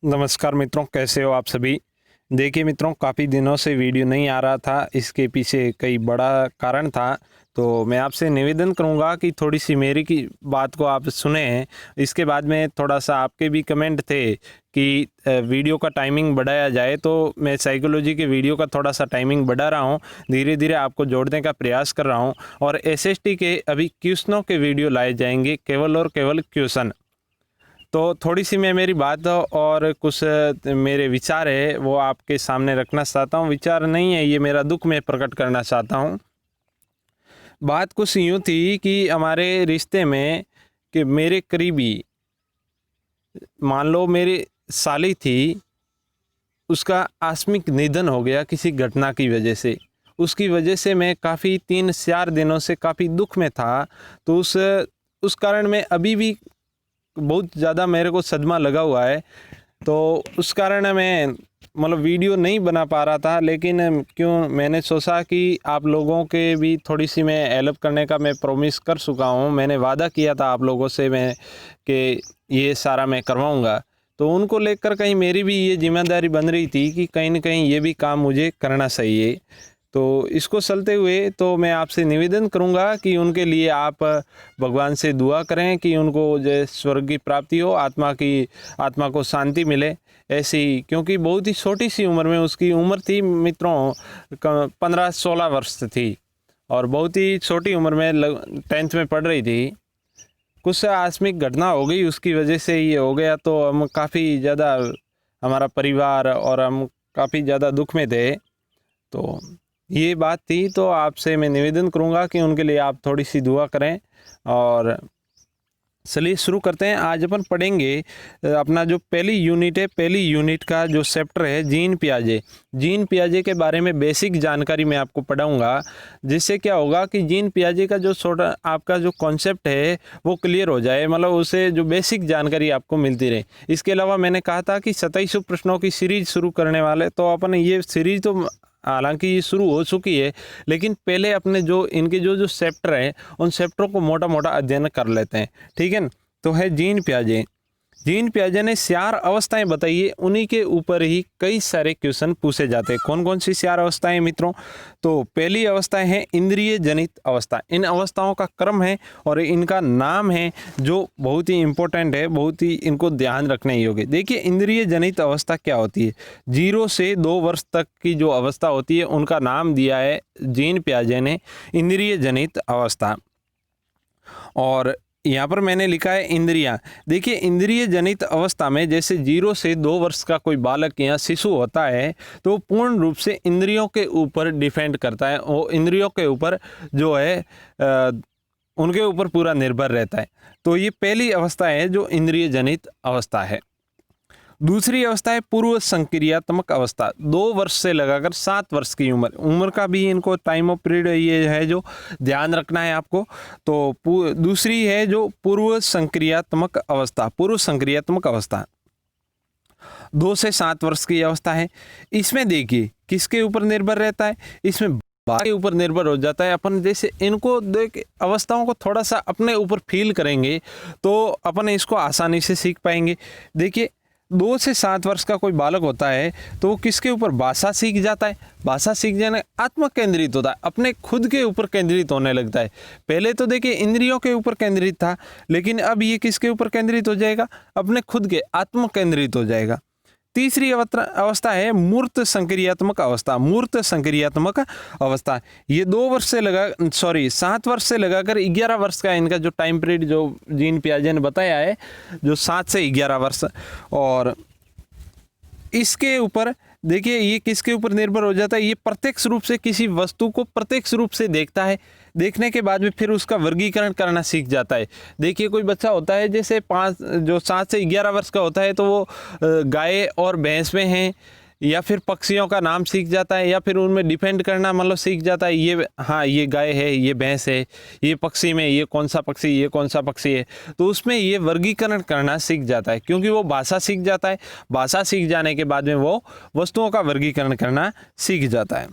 नमस्कार मित्रों, कैसे हो आप सभी। देखिए मित्रों, काफ़ी दिनों से वीडियो नहीं आ रहा था। इसके पीछे कई बड़ा कारण था। तो मैं आपसे निवेदन करूंगा कि थोड़ी सी मेरी की बात को आप सुने। इसके बाद में थोड़ा सा आपके भी कमेंट थे कि वीडियो का टाइमिंग बढ़ाया जाए, तो मैं साइकोलॉजी के वीडियो का थोड़ा सा टाइमिंग बढ़ा रहा हूं। धीरे धीरे आपको जोड़ने का प्रयास कर रहा हूं। और एसएसटी के अभी क्वेश्चनों के वीडियो लाए जाएंगे, केवल और केवल क्वेश्चन। तो थोड़ी सी मैं मेरी बात और कुछ मेरे विचार है वो आपके सामने रखना चाहता हूँ। विचार नहीं है, ये मेरा दुख मैं प्रकट करना चाहता हूँ। बात कुछ यूँ थी कि हमारे रिश्ते में कि मेरे करीबी, मान लो मेरी साली थी, उसका आकस्मिक निधन हो गया किसी घटना की वजह से। उसकी वजह से मैं काफ़ी 3-4 दिनों से काफ़ी दुख में था। तो उस कारण मैं अभी भी बहुत ज़्यादा मेरे को सदमा लगा हुआ है। तो उस कारण मैं मतलब वीडियो नहीं बना पा रहा था। लेकिन क्यों मैंने सोचा कि आप लोगों के भी थोड़ी सी मैं हेल्प करने का मैं प्रॉमिस कर चुका हूँ। मैंने वादा किया था आप लोगों से मैं कि ये सारा मैं करवाऊँगा। तो उनको लेकर कहीं मेरी भी ये जिम्मेदारी बन रही थी कि कहीं न कहीं ये भी काम मुझे करना चाहिए। तो इसको चलते हुए तो मैं आपसे निवेदन करूंगा कि उनके लिए आप भगवान से दुआ करें कि उनको जो स्वर्ग की प्राप्ति हो, आत्मा को शांति मिले। ऐसी, क्योंकि बहुत ही छोटी सी उम्र में उसकी उम्र थी मित्रों, 15-16 वर्ष थी। और बहुत ही छोटी उम्र में 10th में पढ़ रही थी। कुछ आकस्मिक घटना हो गई, उसकी वजह से ये हो गया। तो हम काफ़ी ज़्यादा, हमारा परिवार और हम काफ़ी ज़्यादा दुख में थे। तो ये बात थी। तो आपसे मैं निवेदन करूंगा कि उनके लिए आप थोड़ी सी दुआ करें। और चलिए शुरू करते हैं। आज अपन पढ़ेंगे अपना जो पहली यूनिट है, पहली यूनिट का जो चैप्टर है जीन पियाजे। जीन पियाजे के बारे में बेसिक जानकारी मैं आपको पढ़ाऊंगा, जिससे क्या होगा कि जीन पियाजे का जो छोटा आपका जो कॉन्सेप्ट है वो क्लियर हो जाए, मतलब उसे जो बेसिक जानकारी आपको मिलती रहे। इसके अलावा मैंने कहा था कि 27 प्रश्नों की सीरीज शुरू करने वाले। तो अपन ये सीरीज तो हालांकि ये शुरू हो चुकी है, लेकिन पहले अपने जो इनके जो जो चैप्टर हैं उन चैप्टरों को मोटा मोटा अध्ययन कर लेते हैं, ठीक है। तो है जीन पियाजे। जीन पियाजे ने 4 अवस्थाएं बताई है, उन्हीं के ऊपर ही कई सारे क्वेश्चन पूछे जाते हैं। कौन कौन सी 4 अवस्थाएं मित्रों? तो पहली अवस्था है इंद्रिय जनित अवस्था। इन अवस्थाओं का क्रम है और इनका नाम है जो बहुत ही इंपॉर्टेंट है, बहुत ही इनको ध्यान रखने योग्य। देखिए, इंद्रिय जनित अवस्था क्या होती है? 0 से 2 वर्ष तक की जो अवस्था होती है उनका नाम दिया है जीन पियाजे ने इंद्रिय जनित अवस्था। और यहाँ पर मैंने लिखा है इंद्रियां। देखिए, इंद्रिय जनित अवस्था में जैसे 0 से 2 वर्ष का कोई बालक या शिशु होता है तो पूर्ण रूप से इंद्रियों के ऊपर डिपेंड करता है। वो इंद्रियों के ऊपर जो है उनके ऊपर पूरा निर्भर रहता है। तो ये पहली अवस्था है जो इंद्रिय जनित अवस्था है। दूसरी अवस्था है पूर्व संक्रियात्मक अवस्था। 2 वर्ष से लगाकर 7 वर्ष की उम्र का भी इनको टाइम ऑफ पीरियड ये है जो ध्यान रखना है आपको। तो दूसरी है जो पूर्व संक्रियात्मक अवस्था। पूर्व संक्रियात्मक अवस्था 2 से 7 वर्ष की अवस्था है। इसमें देखिए किसके ऊपर निर्भर रहता है? इसमें बात के ऊपर निर्भर हो जाता है। अपन जैसे इनको देख अवस्थाओं को थोड़ा सा अपने ऊपर फील करेंगे तो अपन इसको आसानी से सीख पाएंगे। देखिए, 2 से 7 वर्ष का कोई बालक होता है तो वो किसके ऊपर भाषा सीख जाता है। भाषा सीख जाने आत्म केंद्रित होता है, अपने खुद के ऊपर केंद्रित होने लगता है। पहले तो देखिए इंद्रियों के ऊपर केंद्रित था, लेकिन अब ये किसके ऊपर केंद्रित हो जाएगा? अपने खुद के आत्म केंद्रित हो जाएगा। तीसरी अवस्था है मूर्त संक्रियात्मक अवस्था। मूर्त संक्रियात्मक अवस्था ये 7 वर्ष से लगाकर 11 वर्ष का इनका जो टाइम पीरियड जो जीन पियाजे ने बताया है, जो 7 से 11 वर्ष। और इसके ऊपर देखिए ये किसके ऊपर निर्भर हो जाता है? ये प्रत्यक्ष रूप से किसी वस्तु को प्रत्यक्ष रूप से देखता है। देखने के बाद में फिर उसका वर्गीकरण करना सीख जाता है। देखिए, कोई बच्चा होता है जैसे 7 से 11 वर्ष का होता है तो वो गाय और भैंस में है, या फिर पक्षियों का नाम सीख जाता है, या फिर उनमें डिपेंड करना मतलब सीख जाता है। ये हाँ, ये गाय है, ये भैंस है, ये पक्षी में ये कौन सा पक्षी, ये कौन सा पक्षी है। तो उसमें ये वर्गीकरण करना सीख जाता है, क्योंकि वो भाषा सीख जाता है। भाषा सीख जाने के बाद में वो वस्तुओं का वर्गीकरण करना सीख जाता है।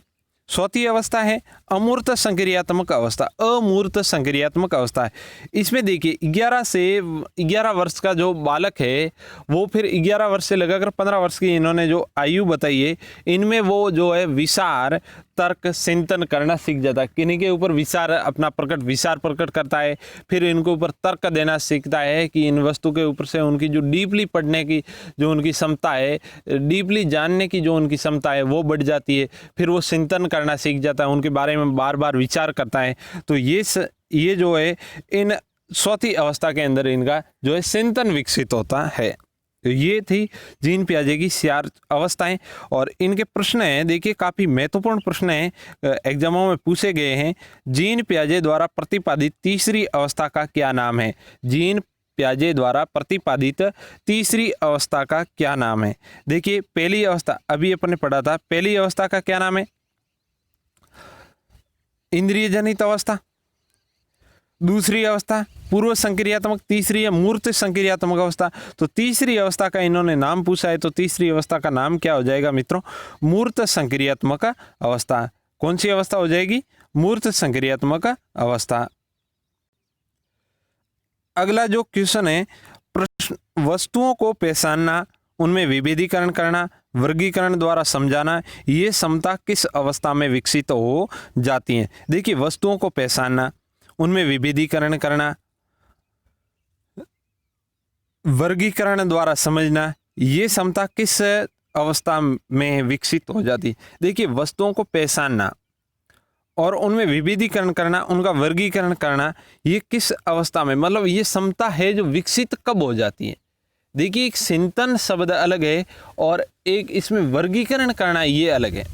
चौथी अवस्था है अमूर्त संक्रियात्मक अवस्था। अमूर्त संक्रियात्मक अवस्था है, इसमें देखिए 11 वर्ष का जो बालक है वो फिर 11 वर्ष से लगाकर 15 वर्ष की इन्होंने जो आयु बताई है, इनमें वो जो है विचार तर्क चिंतन करना सीख जाता है। किन्हीं के ऊपर अपना विचार प्रकट करता है, फिर इनके ऊपर तर्क देना सीखता है कि इन वस्तु के ऊपर से उनकी जो डीपली पढ़ने की जो उनकी क्षमता है, डीपली जानने की जो उनकी क्षमता है वो बढ़ जाती है। फिर वो चिंतन करना सीख जाता है, उनके बारे में बार बार विचार करता है। तो ये जो है इन चौथी अवस्था के अंदर इनका जो है चिंतन विकसित होता है। तो ये थी जीन पियाजे की 4 अवस्थाएं और इनके प्रश्न हैं, देखिए काफ़ी महत्वपूर्ण प्रश्न हैं, एग्जामों में पूछे गए हैं। जीन पियाजे द्वारा प्रतिपादित तीसरी अवस्था का क्या नाम है? जीन पियाजे द्वारा प्रतिपादित तीसरी अवस्था का क्या नाम है? देखिए पहली अवस्था अभी अपन ने पढ़ा था, पहली अवस्था का क्या नाम है? इंद्रिय जनित अवस्था। दूसरी अवस्था पूर्व संक्रियात्मक, तीसरी है मूर्त संक्रियात्मक अवस्था। तो तीसरी अवस्था का इन्होंने नाम पूछा है, तो तीसरी अवस्था का नाम क्या हो जाएगा मित्रों? मूर्त संक्रियात्मक अवस्था। कौन सी अवस्था हो जाएगी? मूर्त संक्रियात्मक अवस्था। अगला जो क्वेश्चन है, प्रश्न वस्तुओं को पहचानना, उनमें विभेदीकरण करना, वर्गीकरण द्वारा समझाना, ये क्षमता किस अवस्था में विकसित हो जाती है? देखिए वस्तुओं को पहचानना, उनमें विभेदीकरण करना, वर्गीकरण द्वारा समझना, ये क्षमता किस अवस्था में विकसित हो जाती है? देखिए वस्तुओं को पहचानना और उनमें विभेदीकरण करना, उनका वर्गीकरण करना, ये किस अवस्था में, मतलब ये क्षमता है जो विकसित कब हो जाती है? देखिए एक चिंतन शब्द अलग है और एक इसमें वर्गीकरण करना ये अलग है।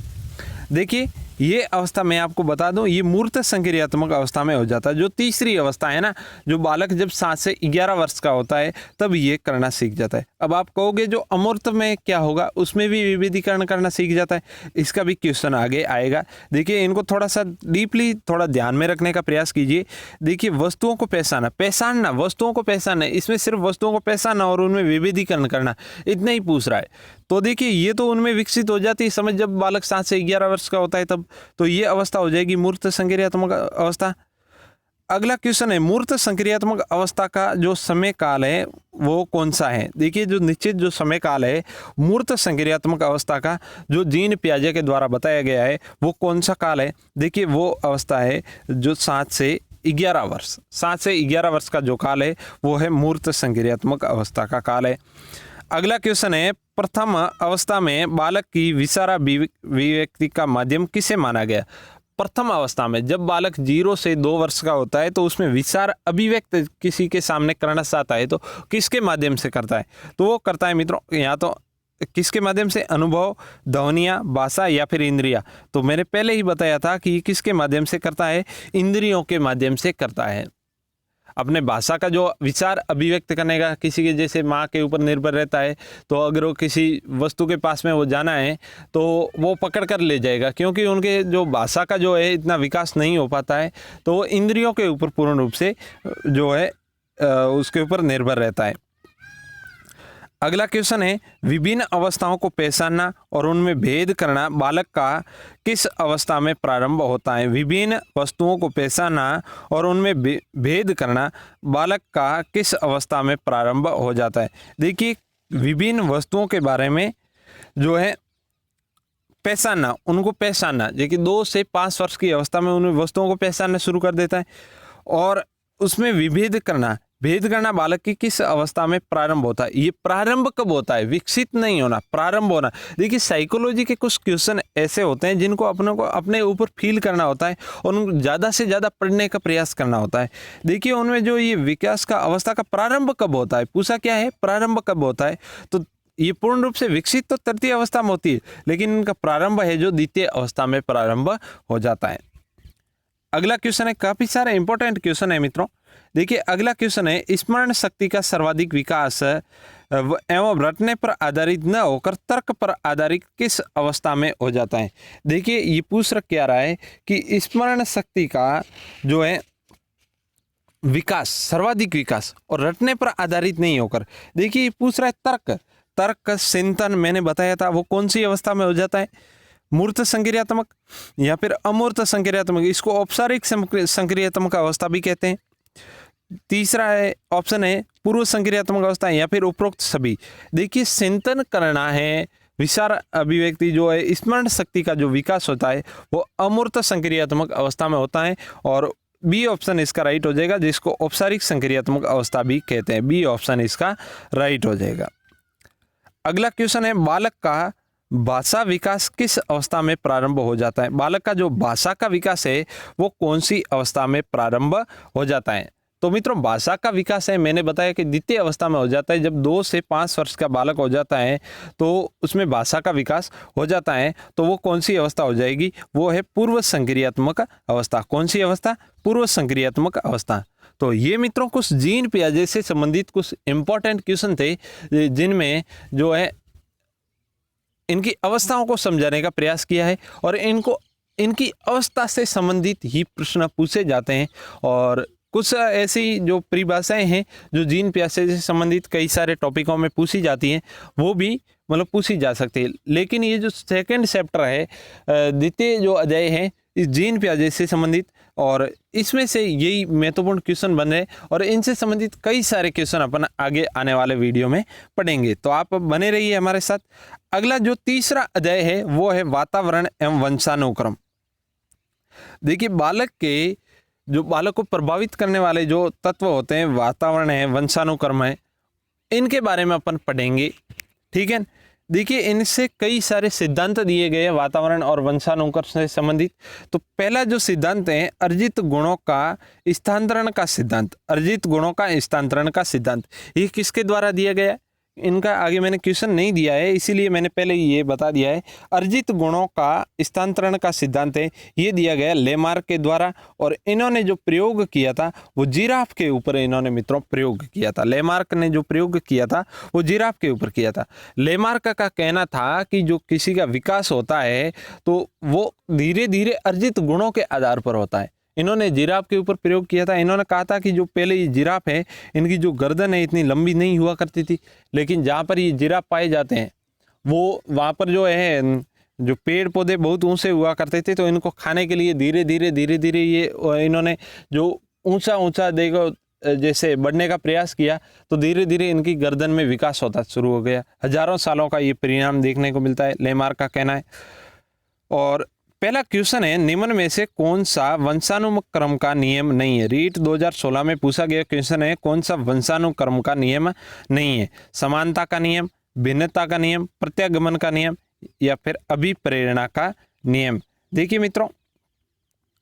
देखिए ये अवस्था मैं आपको बता दूं, ये मूर्त संक्रियात्मक अवस्था में हो जाता है। जो तीसरी अवस्था है ना, जो बालक जब 7 से 11 वर्ष का होता है तब ये करना सीख जाता है। अब आप कहोगे जो अमूर्त में क्या होगा? उसमें भी विभेदीकरण करना सीख जाता है। इसका भी क्वेश्चन आगे आएगा। देखिए इनको थोड़ा सा डीपली थोड़ा ध्यान में रखने का प्रयास कीजिए। देखिए वस्तुओं को पहचानना, वस्तुओं को पहचानना, इसमें सिर्फ वस्तुओं को पहचानना और उनमें विभेदीकरण करना, इतना ही पूछ रहा है। तो देखिए ये तो उनमें विकसित हो जाती है समझ जब बालक 7 से 11 वर्ष का होता है तब। तो ये अवस्था हो जाएगी मूर्त संक्रियात्मक अवस्था। अगला क्वेश्चन है, मूर्त संक्रियात्मक अवस्था का जो समय काल है वो कौन सा है? देखिए जो निश्चित जो समय काल है मूर्त संक्रियात्मक अवस्था का, जो जीन पियाजे के द्वारा बताया गया है, वो कौन सा काल है? देखिए वो अवस्था है जो 7 से 11 वर्ष, 7 से 11 वर्ष का जो काल है वो है मूर्त संक्रियात्मक अवस्था का काल है। अगला क्वेश्चन है, प्रथम अवस्था में बालक की विचाराभिव्यक्ति का माध्यम किसे माना गया? प्रथम अवस्था में जब बालक 0 से 2 वर्ष का होता है तो उसमें विचार अभिव्यक्त किसी के सामने करना चाहता है तो किसके माध्यम से करता है? तो वो करता है मित्रों या तो किसके माध्यम से? अनुभव, ध्वनियाँ, भाषा या फिर इंद्रिया। तो मैंने पहले ही बताया था कि किसके माध्यम से करता है? इंद्रियों के माध्यम से करता है। अपने भाषा का जो विचार अभिव्यक्त करने का किसी के जैसे माँ के ऊपर निर्भर रहता है, तो अगर वो किसी वस्तु के पास में वो जाना है तो वो पकड़ कर ले जाएगा, क्योंकि उनके जो भाषा का जो है इतना विकास नहीं हो पाता है, तो वो इंद्रियों के ऊपर पूर्ण रूप से जो है उसके ऊपर निर्भर रहता है। अगला क्वेश्चन है, विभिन्न अवस्थाओं को पहचानना और उनमें भेद करना बालक का किस अवस्था में प्रारंभ होता है? विभिन्न वस्तुओं को पहचानना और उनमें भेद करना बालक का किस अवस्था में प्रारंभ हो जाता है? देखिए विभिन्न वस्तुओं के बारे में जो है पहचानना, उनको पहचानना, देखिए 2 से 5 वर्ष की अवस्था में उन वस्तुओं को पहचानना शुरू कर देता है और उसमें भेद करना बालक की किस अवस्था में प्रारंभ होता है? ये प्रारंभ कब होता है? विकसित नहीं होना, प्रारंभ होना। देखिए साइकोलॉजी के कुछ क्वेश्चन ऐसे होते हैं जिनको अपने ऊपर फील करना होता है और उनको ज़्यादा से ज़्यादा पढ़ने का प्रयास करना होता है। देखिए उनमें जो ये विकास का अवस्था का प्रारंभ कब होता है, पूछा क्या है? प्रारंभ कब होता है? तो ये पूर्ण रूप से विकसित तो तृतीय अवस्था में होती है, लेकिन इनका प्रारंभ है जो द्वितीय अवस्था में प्रारंभ हो जाता है। अगला क्वेश्चन है, काफ़ी सारे इंपॉर्टेंट क्वेश्चन है मित्रों। देखिए अगला क्वेश्चन है, स्मरण शक्ति का सर्वाधिक विकास एवं रटने पर आधारित न होकर तर्क पर आधारित किस अवस्था में हो जाता है? देखिए ये पूछ क्या रहा है कि स्मरण शक्ति का जो है विकास, सर्वाधिक विकास और रटने पर आधारित नहीं होकर, देखिए ये पूछ रहा है तर्क चिंतन, मैंने बताया था वो कौन सी अवस्था में हो जाता है? मूर्त संक्रियात्मक या फिर अमूर्त संक्रियात्मक, इसको औपचारिक संक्रियात्मक अवस्था भी कहते हैं। तीसरा है ऑप्शन है पूर्व संक्रियात्मक अवस्था या फिर उपरोक्त सभी। देखिए चिंतन करना है, विचार अभिव्यक्ति जो है, स्मरण शक्ति का जो विकास होता है वो अमूर्त संक्रियात्मक अवस्था में होता है और बी ऑप्शन इसका राइट हो जाएगा, जिसको औपचारिक संक्रियात्मक अवस्था भी कहते हैं। बी ऑप्शन इसका राइट हो जाएगा। अगला क्वेश्चन है बालक का भाषा विकास किस अवस्था में प्रारंभ हो जाता है? बालक का जो भाषा का विकास है वो कौन सी अवस्था में प्रारंभ हो जाता है? तो मित्रों भाषा का विकास है, मैंने बताया कि द्वितीय अवस्था में हो जाता है। जब 2 से 5 वर्ष का बालक हो जाता है तो उसमें भाषा का विकास हो जाता है। तो वो कौन सी अवस्था हो जाएगी? वो है पूर्व संक्रियात्मक अवस्था। कौन सी अवस्था? पूर्व संक्रियात्मक अवस्था। तो ये मित्रों कुछ जीन पियाजे से संबंधित कुछ इंपॉर्टेंट क्वेश्चन थे, जिनमें जो है इनकी अवस्थाओं को समझाने का प्रयास किया है और इनकी अवस्था से संबंधित ही प्रश्न पूछे जाते हैं। और कुछ ऐसी जो परिभाषाएं हैं जो जीन पियाजे से संबंधित कई सारे टॉपिकों में पूछी जाती हैं, वो भी मतलब पूछी जा सकती है। लेकिन ये जो सेकंड चैप्टर है, द्वितीय जो अध्याय है इस जीन पियाजे से संबंधित, और इसमें से यही महत्वपूर्ण क्वेश्चन बन रहे और इनसे संबंधित कई सारे क्वेश्चन अपन आगे आने वाले वीडियो में पढ़ेंगे। तो आप बने रहिए हमारे साथ। अगला जो तीसरा अध्याय है वो है वातावरण एवं वंशानुक्रम। देखिए बालक को प्रभावित करने वाले जो तत्व होते हैं, वातावरण है, वंशानुक्रम है, इनके बारे में अपन पढ़ेंगे। ठीक है। देखिए इनसे कई सारे सिद्धांत दिए गए हैं वातावरण और वंशानुक्रम से संबंधित। तो पहला जो सिद्धांत है अर्जित गुणों का स्थानांतरण का सिद्धांत। अर्जित गुणों का स्थानांतरण का सिद्धांत ये किसके द्वारा दिया गया है? इनका आगे मैंने क्वेश्चन नहीं दिया है, इसीलिए मैंने पहले ये बता दिया है। अर्जित गुणों का स्थानांतरण का सिद्धांत है, ये दिया गया लेमार्क के द्वारा, और इन्होंने जो प्रयोग किया था वो जिराफ के ऊपर इन्होंने मित्रों प्रयोग किया था। लेमार्क ने जो प्रयोग किया था वो जिराफ के ऊपर किया था। लेमार्क का कहना था कि जो किसी का विकास होता है तो वो धीरे धीरे अर्जित गुणों के आधार पर होता है। इन्होंने जिराफ के ऊपर प्रयोग किया था। इन्होंने कहा था कि जो पहले ये जिराफ है इनकी जो गर्दन है इतनी लंबी नहीं हुआ करती थी, लेकिन जहाँ पर ये जिराफ पाए जाते हैं वो वहाँ पर जो है जो पेड़ पौधे बहुत ऊंचे हुआ करते थे, तो इनको खाने के लिए धीरे धीरे ये इन्होंने जो ऊंचा देखो जैसे बढ़ने का प्रयास किया, तो धीरे धीरे इनकी गर्दन में विकास होता शुरू हो गया। हजारों सालों का ये परिणाम देखने को मिलता है, लेमार्क का कहना है। और पहला क्वेश्चन है निम्न में से कौन सा वंशानुक्रम का नियम नहीं है? रीट 2016 में पूछा गया क्वेश्चन है कौन सा वंशानुक्रम का नियम नहीं है? समानता का नियम, भिन्नता का नियम, प्रत्यागमन का नियम या फिर अभिप्रेरणा का नियम। देखिए मित्रों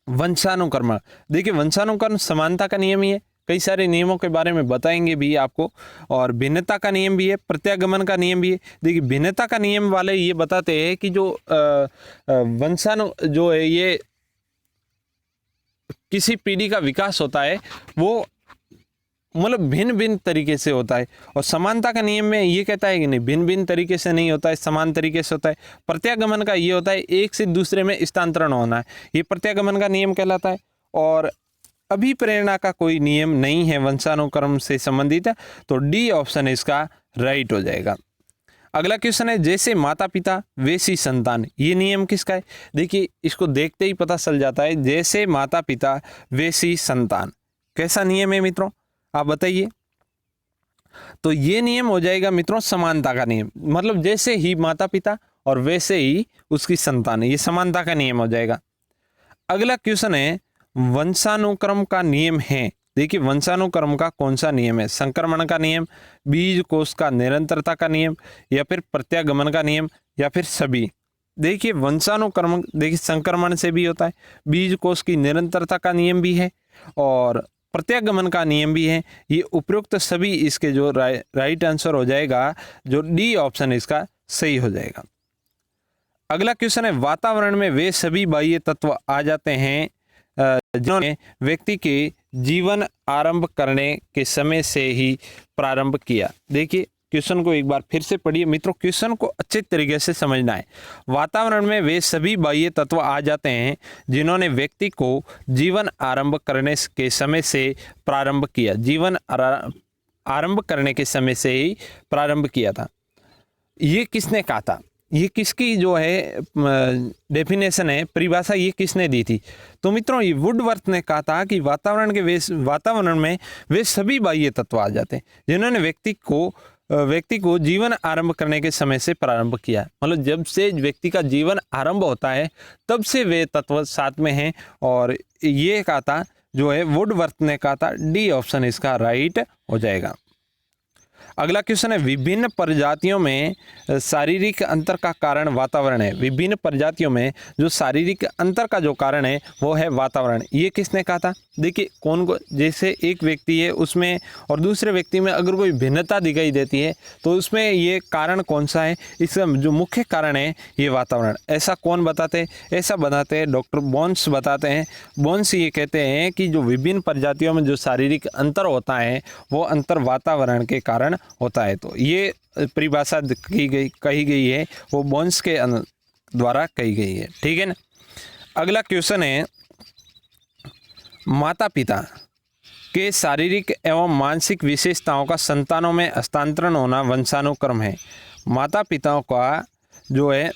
वंशानुक्रम, देखिए वंशानुक्रम समानता का नियम ही है, कई सारे नियमों के बारे में बताएंगे भी आपको, और भिन्नता का नियम भी है, प्रत्यागमन का नियम भी है। देखिए भिन्नता का नियम वाले ये बताते हैं कि जो वंशाणु जो है ये किसी पीढ़ी का विकास होता है वो मतलब भिन्न भिन्न तरीके से होता है। और समानता का नियम में ये कहता है कि नहीं भिन्न भिन्न तरीके से नहीं होता है, समान तरीके से होता है। प्रत्यागमन का ये होता है एक से दूसरे में स्थानांतरण होना है, ये प्रत्यागमन का नियम कहलाता है। और अभिप्रेरणा का कोई नियम नहीं है वंशानुक्रम से संबंधित, तो डी ऑप्शन इसका राइट हो जाएगा। अगला क्वेश्चन है जैसे माता पिता वैसी संतान, ये नियम किसका है? देखिए इसको देखते ही पता चल जाता है, जैसे माता पिता वैसी संतान कैसा नियम है मित्रों, आप बताइए। तो ये नियम हो जाएगा मित्रों समानता का नियम, मतलब जैसे ही माता पिता और वैसे ही उसकी संतान, ये समानता का नियम हो जाएगा। अगला क्वेश्चन है वंशानुक्रम का नियम है। देखिए वंशानुक्रम का कौन सा नियम है? संक्रमण का नियम, बीज कोष का निरंतरता का नियम या फिर प्रत्यागमन का नियम या फिर सभी। देखिए वंशानुक्रम देखिए संक्रमण से भी होता है, बीज कोष की निरंतरता का नियम भी है और प्रत्यागमन का नियम भी है। ये उपयुक्त सभी इसके जो राइट आंसर हो जाएगा, जो डी ऑप्शन इसका सही हो जाएगा। अगला क्वेश्चन है वातावरण में वे सभी बाह्य तत्व आ जाते हैं जिन्होंने व्यक्ति के जीवन आरंभ करने के समय से ही प्रारंभ किया। देखिए क्वेश्चन को एक बार फिर से पढ़िए मित्रों, क्वेश्चन को अच्छे तरीके से समझना है। वातावरण में वे सभी बाह्य तत्व आ जाते हैं जिन्होंने व्यक्ति को जीवन आरंभ करने के समय से प्रारंभ किया। जीवन आरंभ करने के समय से ही प्रारंभ किया था, ये किसने कहा था? ये किसकी जो है डेफिनेशन है, परिभाषा ये किसने दी थी? तो मित्रों ये वुडवर्थ ने कहा था कि वातावरण में वे सभी बाह्य तत्व आ जाते हैं जिन्होंने व्यक्ति को जीवन आरंभ करने के समय से प्रारंभ किया। मतलब जब से व्यक्ति का जीवन आरंभ होता है तब से वे तत्व साथ में हैं। और ये कहा था जो है वुडवर्थ ने कहा था, डी ऑप्शन इसका राइट हो जाएगा। अगला क्वेश्चन है, विभिन्न प्रजातियों में शारीरिक अंतर का कारण वातावरण है। विभिन्न प्रजातियों में जो शारीरिक अंतर का जो कारण है वो है वातावरण। ये किसने कहा था? देखिए जैसे एक व्यक्ति है उसमें और दूसरे व्यक्ति में अगर कोई भिन्नता दिखाई देती है तो उसमें ये कारण कौन सा है? इसका जो मुख्य कारण है ये वातावरण। ऐसा कौन बताते हैं? ऐसा बताते हैं डॉक्टर बोन्स बताते हैं। बोन्स ये कहते हैं कि जो विभिन्न प्रजातियों में जो शारीरिक अंतर होता है वो अंतर वातावरण के कारण होता है। तो ये परिभाषा कही गई है वो बोन्स के द्वारा कही गई है। ठीक है ना। अगला क्वेश्चन है, माता पिता के शारीरिक एवं मानसिक विशेषताओं का संतानों में हस्तांतरण होना वंशानुक्रम है। माता पिताओं का जो है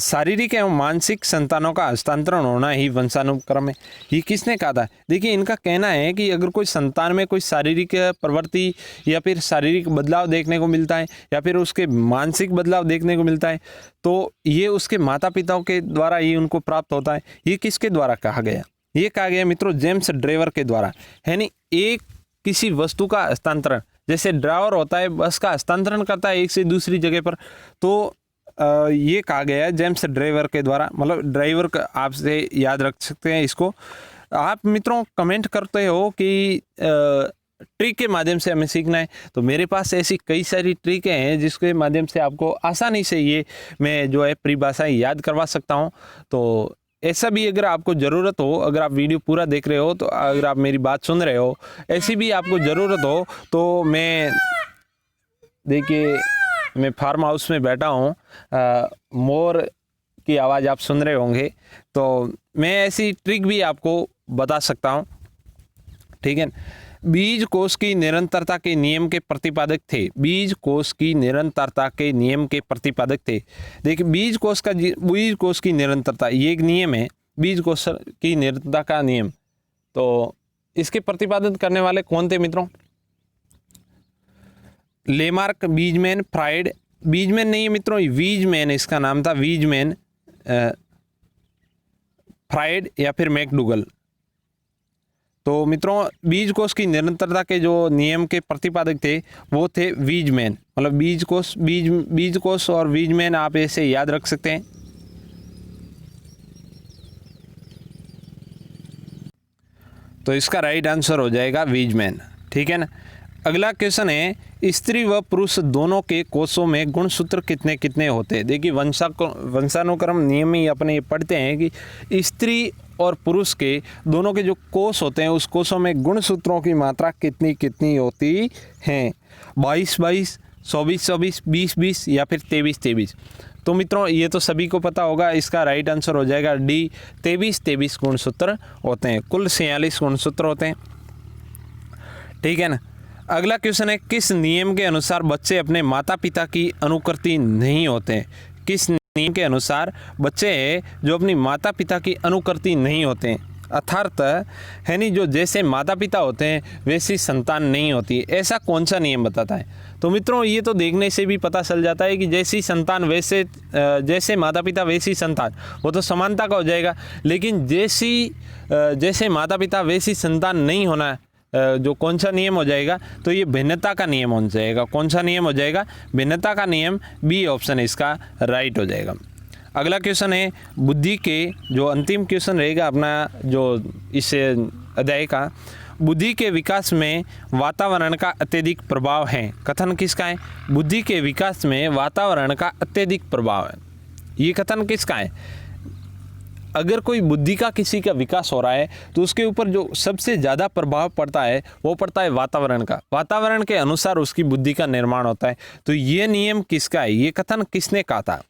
शारीरिक एवं मानसिक संतानों का हस्तांतरण होना ही वंशानुक्रम है। ये किसने कहा था? देखिए इनका कहना है कि अगर कोई संतान में कोई शारीरिक प्रवृत्ति या फिर शारीरिक बदलाव देखने को मिलता है या फिर उसके मानसिक बदलाव देखने को मिलता है तो ये उसके माता पिताओं के द्वारा ही उनको प्राप्त होता है। ये किसके द्वारा कहा गया? ये कहा गया मित्रों जेम्स ड्रेवर के द्वारा। यानी एक किसी वस्तु का हस्तांतरण, जैसे ड्राइवर होता है बस का हस्तांतरण करता है एक से दूसरी जगह पर, तो ये कहा गया है जेम्स ड्रेवर के द्वारा। मतलब ड्राइवर का आपसे याद रख सकते हैं इसको। आप मित्रों कमेंट करते हो कि ट्रिक के माध्यम से हमें सीखना है, तो मेरे पास ऐसी कई सारी ट्रिकें हैं जिसके माध्यम से आपको आसानी से ये मैं जो है परिभाषाएं याद करवा सकता हूँ। तो ऐसा भी अगर आपको ज़रूरत हो, अगर आप वीडियो पूरा देख रहे हो तो अगर आप मेरी बात सुन रहे हो, ऐसी भी आपको ज़रूरत हो तो देखिए मैं फार्म हाउस में बैठा हूँ, मोर की आवाज़ आप सुन रहे होंगे, तो मैं ऐसी ट्रिक भी आपको बता सकता हूँ। ठीक है। बीज कोश की निरंतरता के नियम के प्रतिपादक थे। बीज कोश की निरंतरता के नियम के प्रतिपादक थे। देखिए बीज कोश की निरंतरता ये एक नियम है, बीज कोश की निरंतरता का नियम। तो इसके प्रतिपादन करने वाले कौन थे मित्रों? Lamarck, बीजमैन, fried. बीजमैन नहीं है मित्रों, वीजमैन इसका नाम था, वीजमैन, फ्राइड या फिर मैकडूगल। तो मित्रों बीज कोश की निरंतरता के जो नियम के प्रतिपादक थे वो थे वीजमैन। मतलब बीज कोश और वीजमैन आप ऐसे याद रख सकते हैं। तो इसका राइट आंसर हो जाएगा वीजमैन। ठीक है ना। अगला क्वेश्चन है, स्त्री व पुरुष दोनों के कोषों में गुणसूत्र कितने कितने होते हैं? देखिए वंशानुक्रम नियम में अपने पढ़ते हैं कि स्त्री और पुरुष के दोनों के जो कोष होते हैं उस कोषों में गुणसूत्रों की मात्रा कितनी कितनी होती हैं? 22-22, 24-24, 20-20 या फिर 23-23। तो मित्रों ये तो सभी को पता होगा, इसका राइट आंसर हो जाएगा डी, 23-23 गुणसूत्र होते हैं। कुल 46 गुणसूत्र होते हैं। ठीक है ना। अगला क्वेश्चन है, किस नियम के अनुसार बच्चे अपने माता पिता की अनुकृति नहीं होते? किस नियम के अनुसार बच्चे जो अपनी माता पिता की अनुकृति नहीं होते? अर्थात है नहीं, जो जैसे माता पिता होते हैं वैसी संतान नहीं होती। ऐसा कौन सा नियम बताता है? तो मित्रों ये तो देखने से भी पता चल जाता है कि जैसी संतान जैसे माता पिता वैसी संतान, वो तो समानता का हो जाएगा। लेकिन जैसे माता पिता वैसी संतान नहीं होना, जो कौन सा नियम हो जाएगा? तो ये भिन्नता का नियम हो जाएगा। कौन सा नियम हो जाएगा? भिन्नता का नियम, बी ऑप्शन इसका राइट हो जाएगा। अगला क्वेश्चन है, बुद्धि के जो अंतिम क्वेश्चन रहेगा अपना जो इस अध्याय का, बुद्धि के विकास में वातावरण का अत्यधिक प्रभाव है। कथन किसका है? बुद्धि के विकास में वातावरण का अत्यधिक प्रभाव है। ये कथन किसका है? अगर कोई बुद्धि का किसी का विकास हो रहा है तो उसके ऊपर जो सबसे ज़्यादा प्रभाव पड़ता है वो पड़ता है वातावरण का। वातावरण के अनुसार उसकी बुद्धि का निर्माण होता है। तो ये नियम किसका है? ये कथन किसने कहा था?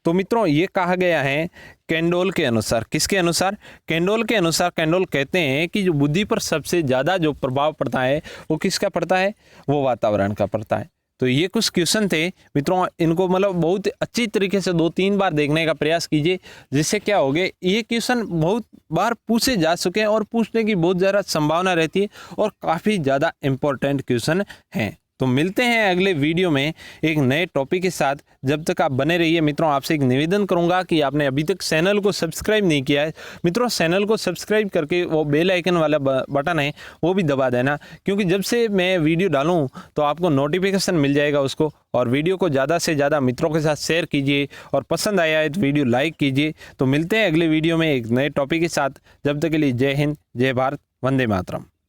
तो मित्रों ये कहा गया है कैंडोल के अनुसार। किसके अनुसार? कैंडोल के अनुसार। कैंडोल कहते हैं कि जो बुद्धि पर सबसे ज़्यादा जो प्रभाव पड़ता है वो किसका पड़ता है? वो वातावरण का पड़ता है। तो ये कुछ क्वेश्चन थे मित्रों, इनको मतलब बहुत अच्छी तरीके से 2-3 बार देखने का प्रयास कीजिए, जिससे क्या हो गया, ये क्वेश्चन बहुत बार पूछे जा चुके हैं और पूछने की बहुत ज़्यादा संभावना रहती है और काफ़ी ज़्यादा इम्पोर्टेंट क्वेश्चन हैं। तो मिलते हैं अगले वीडियो में एक नए टॉपिक के साथ। जब तक आप बने रहिए मित्रों, आपसे एक निवेदन करूंगा कि आपने अभी तक चैनल को सब्सक्राइब नहीं किया है मित्रों, चैनल को सब्सक्राइब करके वो बेल आइकन वाला बटन है वो भी दबा देना, क्योंकि जब से मैं वीडियो डालूं तो आपको नोटिफिकेशन मिल जाएगा उसको। और वीडियो को ज़्यादा से ज़्यादा मित्रों के साथ शेयर कीजिए और पसंद आया है तो वीडियो लाइक कीजिए। तो मिलते हैं अगले वीडियो में एक नए टॉपिक के साथ। जब तक के लिए जय हिंद, जय भारत, वंदे मातरम।